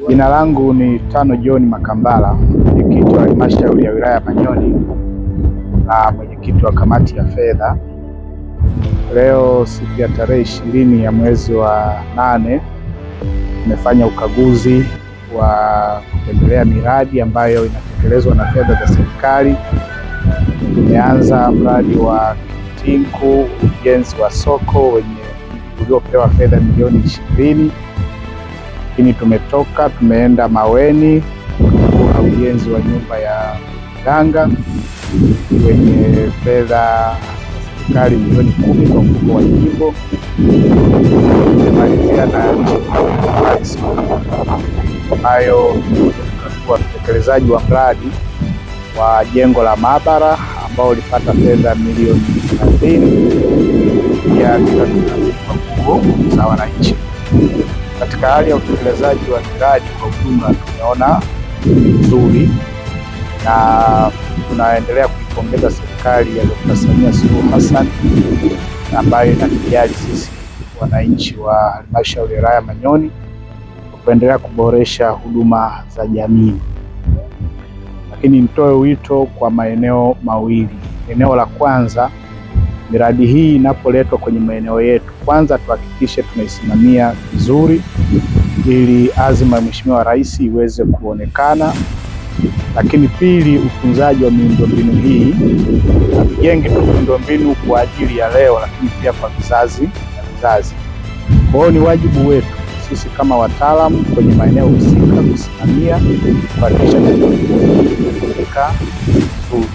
Jina langu ni Tano John Makambala, mwenyekiti wa halmashauri ya wilaya ya Manyoni na mwenyekiti wa kamati ya fedha. Leo siku ya tarehe 20 ya mwezi wa 8 tumefanya ukaguzi wa kutembelea miradi ambayo inatekelezwa na fedha za serikali. Tumeanza mradi wa Kitinku, ujenzi wa soko uliopewa fedha milioni 20. Lakini tumeenda Maweni kwa ujenzi wa nyumba ya mganga wenye fedha serikali milioni 10 kwa mfuko wa jimbo. Tumemalizia na hayo kwa utekelezaji wa mradi wa jengo la maabara ambao ulipata fedha milioni 30 ya mfuko za wananchi. Katika hali ya utekelezaji wa miradi kwa ujumla tumeona nzuri na tunaendelea kuipongeza serikali ya Dr. Samia Suluhu Hassan ambayo inatujali sisi wananchi wa halmashauri ya wilaya Manyoni kuendelea kuboresha huduma za jamii. Lakini nitoe wito kwa maeneo mawili. Eneo la kwanza, miradi hii inapoletwa kwenye maeneo yetu, kwanza tuhakikishe tunaisimamia vizuri ili azma ya Mheshimiwa Rais iweze kuonekana. Lakini pili, utunzaji wa miundombinu hii, hatujenge tu miundombinu kwa ajili ya leo, lakini pia kwa vizazi na vizazi. Kwa hiyo ni wajibu wetu sisi kama wataalamu kwenye maeneo husika kusimamia, kuhakikisha tunatumika vizuri.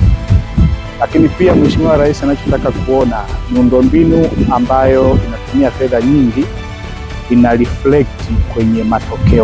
Lakini pia Mheshimiwa Rais anachotaka kuona miundombinu ambayo inatumia fedha nyingi ina reflect kwenye matokeo.